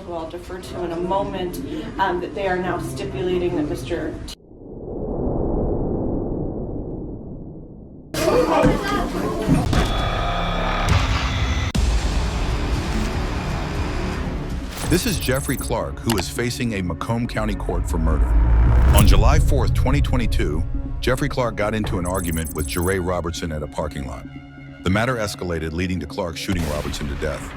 who I'll defer to in a moment, that they are now stipulating that Mr. This is Jeffrey Clark, who is facing a Macomb County court for murder. On July 4th, 2022, Jeffrey Clark got into an argument with Jeray Robertson at a parking lot. The matter escalated, leading to Clark shooting Robertson to death.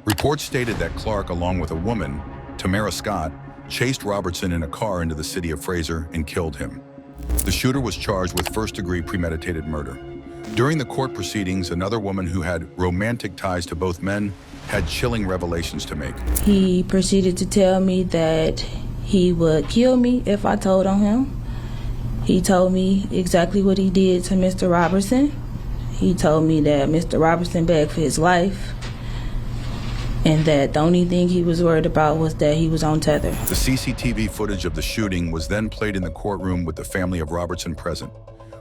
Reports stated that Clark, along with a woman, Tamara Scott, chased Robertson in a car into the city of Fraser and killed him. The shooter was charged with first-degree premeditated murder. During the court proceedings, another woman who had romantic ties to both men had chilling revelations to make. He proceeded to tell me that he would kill me if I told on him. He told me exactly what he did to Mr. Robertson. He told me that Mr. Robertson begged for his life, and that the only thing he was worried about was that he was on tether. The CCTV footage of the shooting was then played in the courtroom with the family of Robertson present.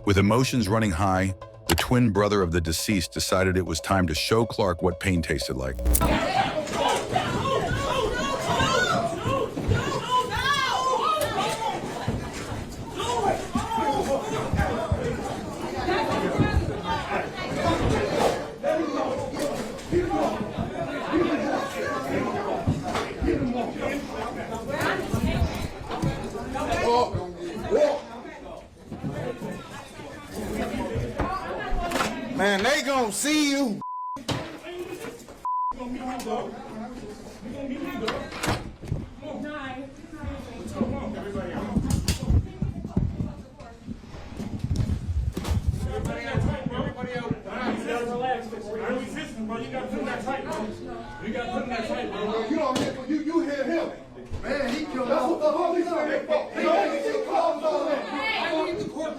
With emotions running high, the twin brother of the deceased decided it was time to show Clark what pain tasted like. Man, they gonna see you. You hit him. Man, he killed. That's what the police are here for. He called all that. I need the court.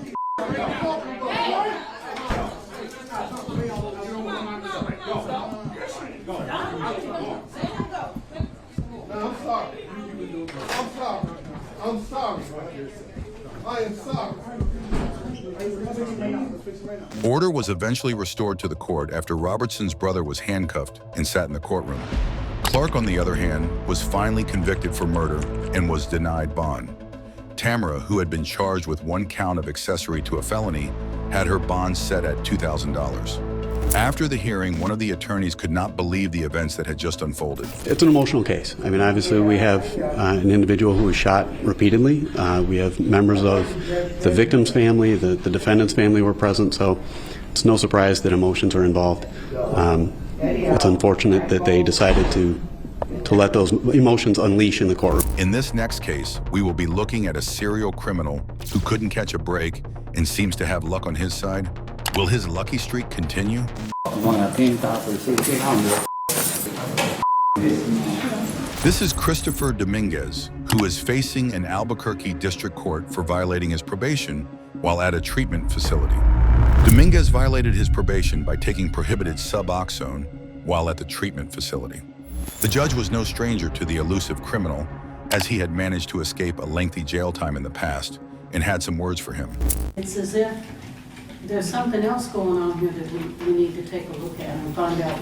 I'm sorry. I am sorry. Order was eventually restored to the court after Robertson's brother was handcuffed and sat in the courtroom. Clark, on the other hand, was finally convicted for murder and was denied bond. Tamara, who had been charged with one count of accessory to a felony, had her bond set at $2,000. After the hearing, one of the attorneys could not believe the events that had just unfolded. It's an emotional case. I mean, obviously we have an individual who was shot repeatedly. We have members of the victim's family, the defendant's family were present, so it's no surprise that emotions are involved. It's unfortunate that they decided to let those emotions unleash in the courtroom. In this next case, we will be looking at a serial criminal who couldn't catch a break and seems to have luck on his side. Will his lucky streak continue? This is Christopher Dominguez, who is facing an Albuquerque district court for violating his probation while at a treatment facility. Dominguez violated his probation by taking prohibited Suboxone while at the treatment facility. The judge was no stranger to the elusive criminal, as he had managed to escape a lengthy jail time in the past, and had some words for him. It's as if there's something else going on here that we need to take a look at and find out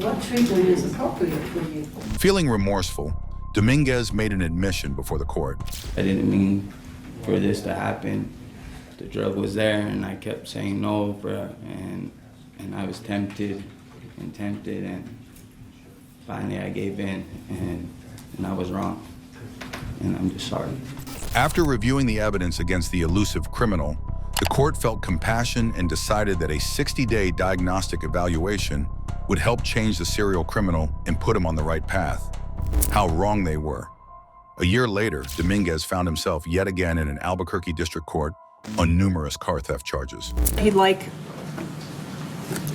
what treatment is appropriate for you. Feeling remorseful, Dominguez made an admission before the court. I didn't mean for this to happen. The drug was there and I kept saying no, and I was tempted, and finally I gave in, and I was wrong, and I'm just sorry. After reviewing the evidence against the elusive criminal, the court felt compassion and decided that a 60-day diagnostic evaluation would help change the serial criminal and put him on the right path. How wrong they were. A year later, Dominguez found himself yet again in an Albuquerque district court on numerous car theft charges. He'd like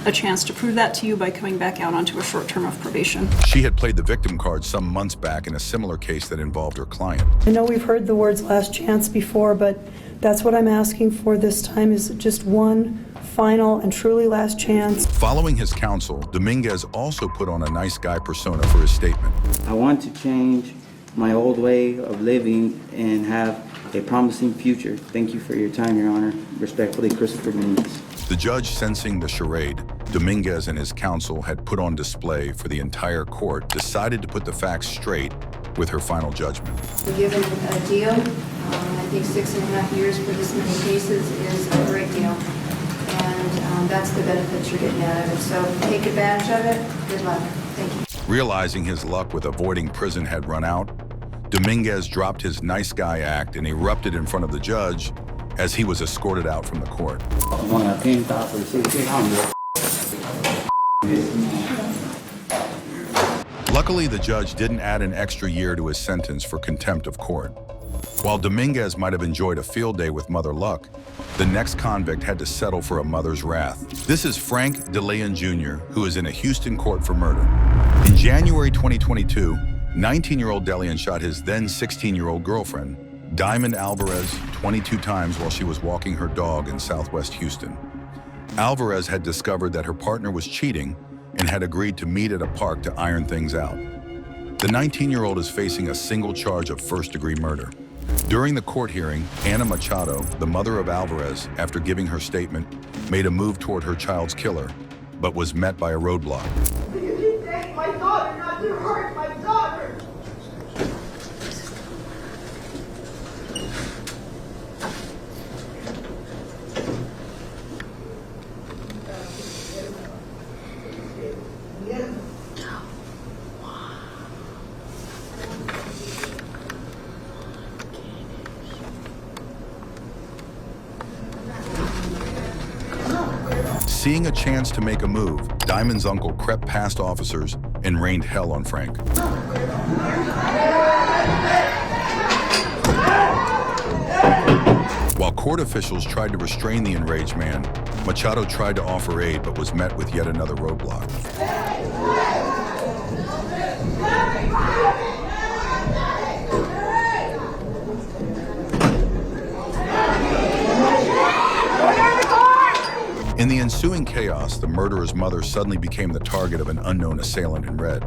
a chance to prove that to you by coming back out onto a short term of probation. She had played the victim card some months back in a similar case that involved her client. I know we've heard the words last chance before, but that's what I'm asking for this time, is just one final and truly last chance. Following his counsel, Dominguez also put on a nice guy persona for his statement. I want to change my old way of living and have a promising future. Thank you for your time, Your Honor. Respectfully, Christopher Dominguez. The judge, sensing the charade, Dominguez and his counsel had put on display for the entire court, decided to put the facts straight with her final judgment. Given a deal, I think 6.5 years for this many cases is a great deal. And that's the benefits you're getting out of it. So take advantage of it. Good luck. Thank you. Realizing his luck with avoiding prison had run out, Dominguez dropped his nice guy act and erupted in front of the judge as he was escorted out from the court. Luckily, the judge didn't add an extra year to his sentence for contempt of court. While Dominguez might have enjoyed a field day with Mother Luck, the next convict had to settle for a mother's wrath. This is Frank DeLeon Jr., who is in a Houston court for murder. In January 2022, 19-year-old DeLeon shot his then 16-year-old girlfriend, Diamond Alvarez, 22 times while she was walking her dog in Southwest Houston. Alvarez had discovered that her partner was cheating and had agreed to meet at a park to iron things out. The 19-year-old is facing a single charge of first-degree murder. During the court hearing, Ana Machado, the mother of Alvarez, after giving her statement, made a move toward her child's killer, but was met by a roadblock. You take my daughter, not to hurt my daughter. Seeing a chance to make a move, Diamond's uncle crept past officers and rained hell on Frank. While court officials tried to restrain the enraged man, Machado tried to offer aid but was met with yet another roadblock. In the ensuing chaos, the murderer's mother suddenly became the target of an unknown assailant in red.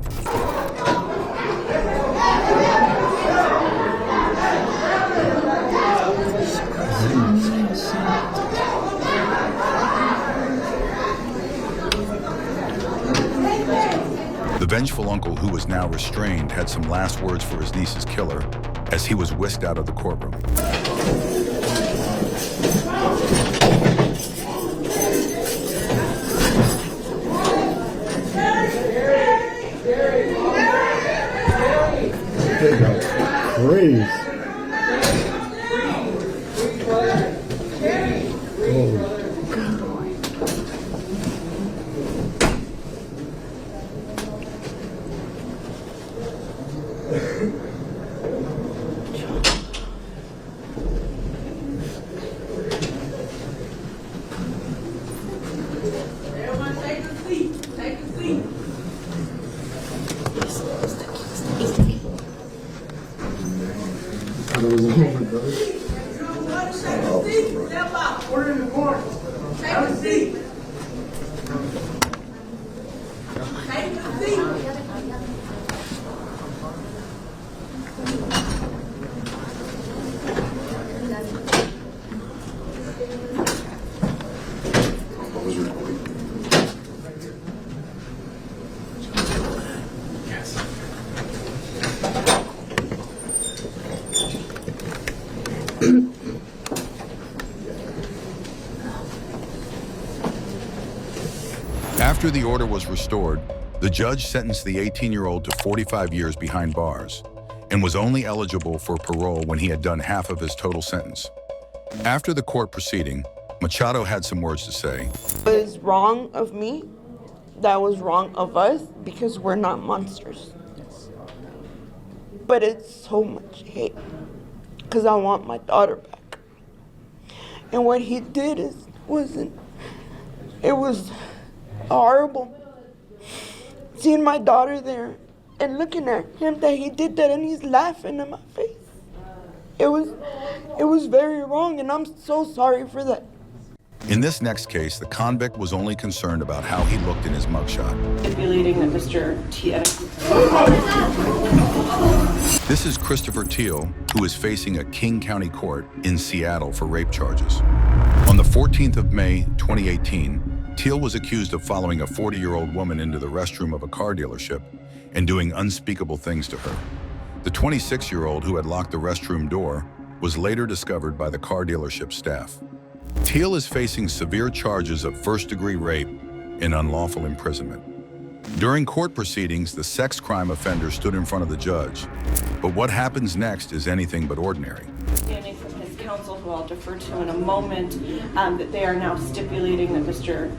The vengeful uncle, who was now restrained, had some last words for his niece's killer as he was whisked out of the courtroom. Please. Everyone take a seat. Take a seat. Step out. We're in the corner. Take a seat. Take a seat. After the order was restored, the judge sentenced the 18-year-old to 45 years behind bars and was only eligible for parole when he had done half of his total sentence. After the court proceeding, Machado had some words to say. It was wrong of me. That was wrong of us because we're not monsters. But it's so much hate because I want my daughter back. And what he did it was horrible. Seeing my daughter there and looking at him that he did that and he's laughing in my face. It was very wrong and I'm so sorry for that. In this next case, the convict was only concerned about how he looked in his mugshot. Stipulating that Mr. T. This is Christopher Teal, who is facing a King County court in Seattle for rape charges. On the 14th of May, 2018, Teal was accused of following a 40-year-old woman into the restroom of a car dealership and doing unspeakable things to her. The 26-year-old who had locked the restroom door was later discovered by the car dealership staff. Teal is facing severe charges of first-degree rape and unlawful imprisonment. During court proceedings, the sex crime offender stood in front of the judge. But what happens next is anything but ordinary. Standing from his counsel, who I'll defer to in a moment, that they are now stipulating that Mr.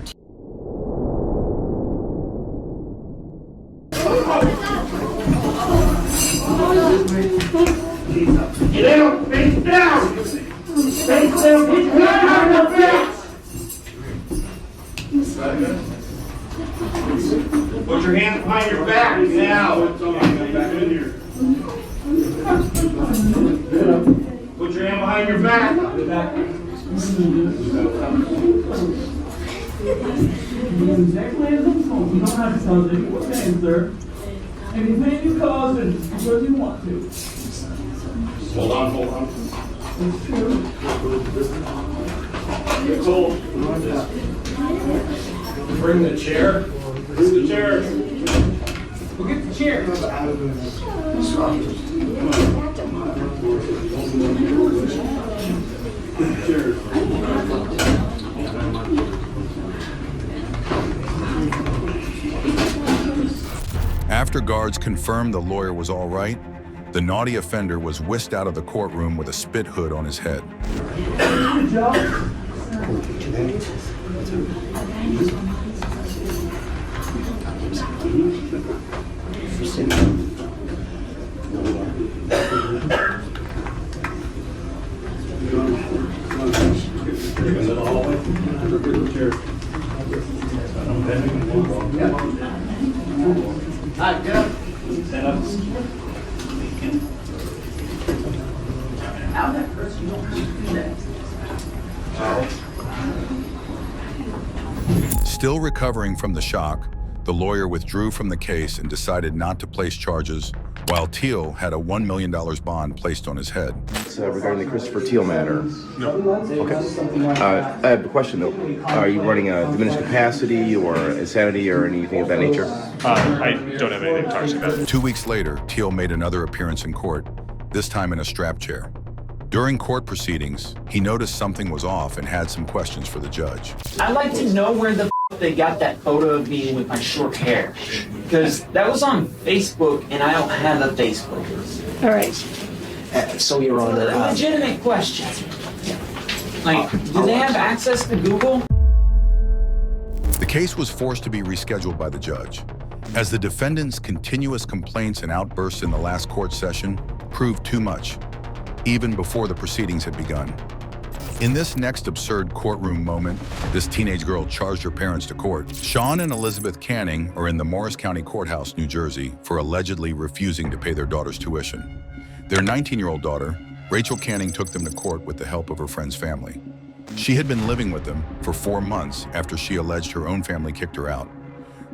Get out! Face down! Face down! Put your hand on your face! Put your hand behind your back now. Put your hand behind your back. You don't have to tell us any things, sir. Anything you cause it because you want to. Hold on, hold on. It's true. Get cool. Bring the chair. Bring the chair. We'll get the chair. After guards confirmed the lawyer was all right, the naughty offender was whisked out of the courtroom with a spit hood on his head. Good job. All right, get up. Stand up. How that hurts, you don't have to do that. Still recovering from the shock, the lawyer withdrew from the case and decided not to place charges, while Teal had a $1 million bond placed on his head. Regarding the Christopher Teal matter. No. Okay. I have a question though. Are you running a diminished capacity or insanity or anything of that nature? I don't have anything to talk about. 2 weeks later, Teal made another appearance in court, this time in a strap chair. During court proceedings, he noticed something was off and had some questions for the judge. I'd like to know where the they got that photo of me with my short hair. Because that was on Facebook and I don't have a Facebook. All right. So you're on the legitimate question. Like, do they have access to Google? The case was forced to be rescheduled by the judge, as the defendant's continuous complaints and outbursts in the last court session proved too much, even before the proceedings had begun. In this next absurd courtroom moment, this teenage girl charged her parents to court. Sean and Elizabeth Canning are in the Morris County Courthouse, New Jersey, for allegedly refusing to pay their daughter's tuition. Their 19-year-old daughter, Rachel Canning, took them to court with the help of her friend's family. She had been living with them for 4 months after she alleged her own family kicked her out.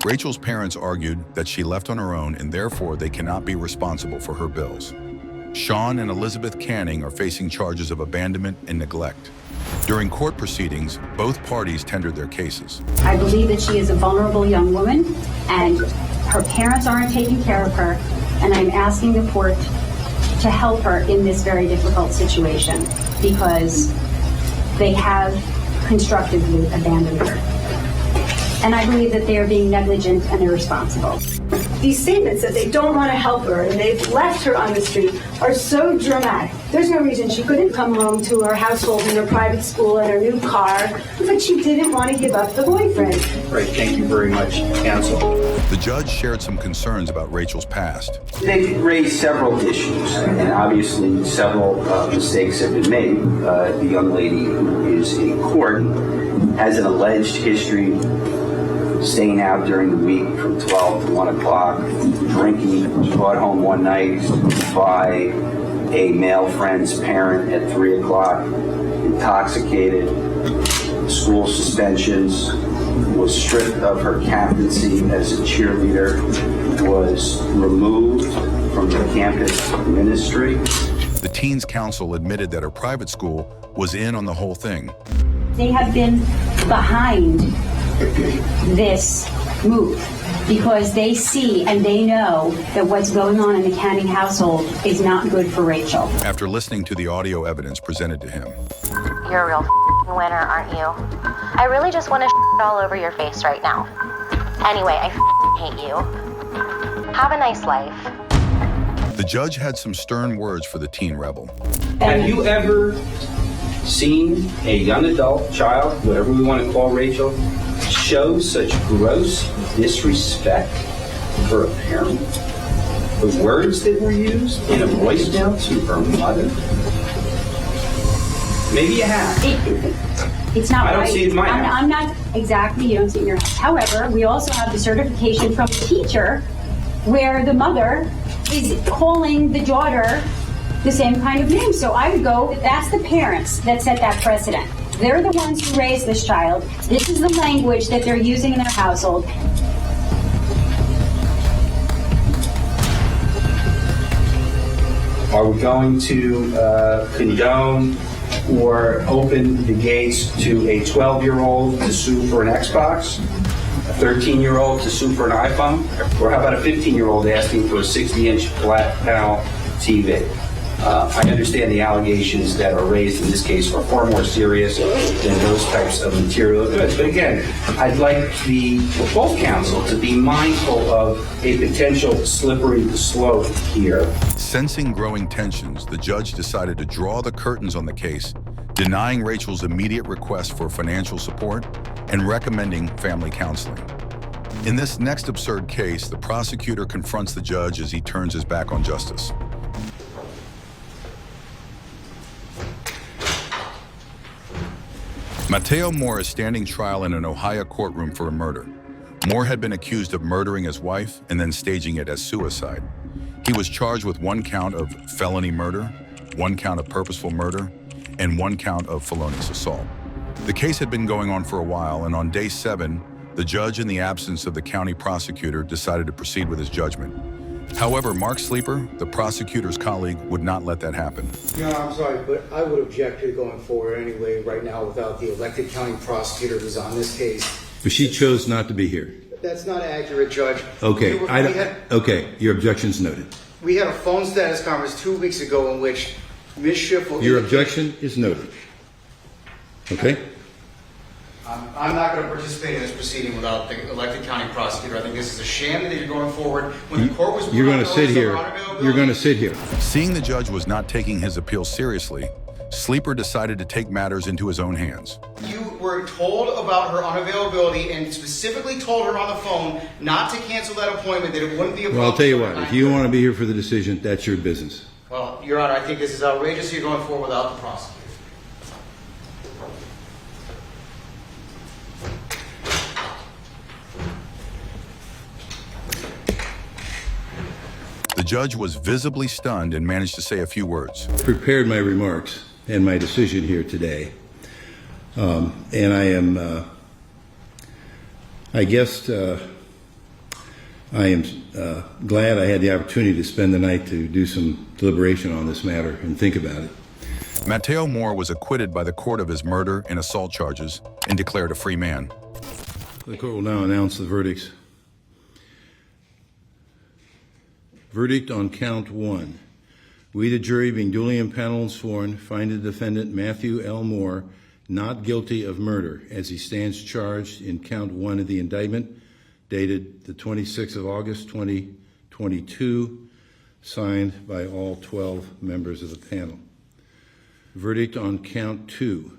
Rachel's parents argued that she left on her own and therefore they cannot be responsible for her bills. Sean and Elizabeth Canning are facing charges of abandonment and neglect. During court proceedings, both parties tendered their cases. I believe that she is a vulnerable young woman and her parents aren't taking care of her, and I'm asking the court to help her in this very difficult situation because they have constructively abandoned her. And I believe that they are being negligent and irresponsible. These statements that they don't want to help her and they've left her on the street are so dramatic. There's no reason she couldn't come home to her household in her private school and her new car, but she didn't want to give up the boyfriend. Great, thank you very much, counsel. The judge shared some concerns about Rachel's past. They've raised several issues, and obviously several mistakes have been made. The young lady who is in court has an alleged history staying out during the week from 12 to 1 o'clock, drinking, brought home one night by a male friend's parent at 3 o'clock, intoxicated, school suspensions, was stripped of her captaincy as a cheerleader, was removed from the campus ministry. The Teens Council admitted that her private school was in on the whole thing. They have been behind this move because they see and they know that what's going on in the Canning household is not good for Rachel. After listening to the audio evidence presented to him, You're a real winner, aren't you? I really just want to all over your face right now. Anyway, I hate you. Have a nice life. the judge had some stern words for the teen rebel. Have you ever seen a young adult, child, whatever we want to call Rachel, show such gross disrespect for a parent? The words that were used in a voicemail to her mother? Maybe you have. It's not I don't right. see it in my house. I'm not exactly, you don't see it in your house. However, we also have the certification from the teacher where the mother is calling the daughter the same kind of name. So I would go, that's the parents that set that precedent. They're the ones who raised this child. This is the language that they're using in their household. Are we going to condone or open the gates to a 12-year-old to sue for an Xbox, a 13-year-old to sue for an iPhone, or how about a 15-year-old asking for a 60-inch flat panel TV? I understand the allegations that are raised in this case are far more serious than those types of material goods. But again, I'd like both counsel to be mindful of a potential slippery slope here. Sensing growing tensions, the judge decided to draw the curtains on the case, denying Rachel's immediate request for financial support and recommending family counseling. In this next absurd case, the prosecutor confronts the judge as he turns his back on justice. Mateo Moore is standing trial in an Ohio courtroom for a murder. Moore had been accused of murdering his wife and then staging it as suicide. He was charged with 1 count of felony murder, 1 count of purposeful murder, and 1 count of felonious assault. The case had been going on for a while, and on day 7, the judge, in the absence of the county prosecutor, decided to proceed with his judgment. However, Mark Sleeper, the prosecutor's colleague, would not let that happen. No, I'm sorry, but I would object to going forward anyway right now without the elected county prosecutor who's on this case. But she chose not to be here. That's not accurate, Judge. Okay, okay, your objection's noted. We had a phone status conference 2 weeks ago in which Ms. Schiff will... Your objection is noted. Okay? I'm not going to participate in this proceeding without the elected county prosecutor. I think this is a sham that you're going forward. When the court was... You're going to sit here. You're going to sit here. Seeing the judge was not taking his appeal seriously, Sleeper decided to take matters into his own hands. You were told about her unavailability and specifically told her on the phone not to cancel that appointment, that it wouldn't be a problem. Well, I'll tell you what. If you want to be here for the decision, that's your business. Well, Your Honor, I think this is outrageous. You're going forward without the prosecutor. The judge was visibly stunned and managed to say a few words. Prepared my remarks and my decision here today. And I am, I am glad I had the opportunity to spend the night to do some deliberation on this matter and think about it. Mateo Moore was acquitted by the court of his murder and assault charges and declared a free man. The court will now announce the verdicts. Verdict on count 1. We, the jury, being duly impaneled and sworn, find the defendant Matthew L. Moore not guilty of murder as he stands charged in count 1 of the indictment dated the 26th of August, 2022, signed by all 12 members of the panel. Verdict on count 2.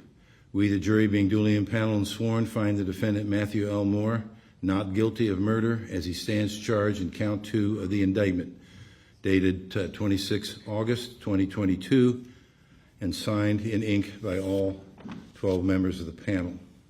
We, the jury, being duly impaneled and sworn, find the defendant Matthew L. Moore not guilty of murder as he stands charged in count 2 of the indictment dated 26 August 2022 and signed in ink by all 12 members of the panel.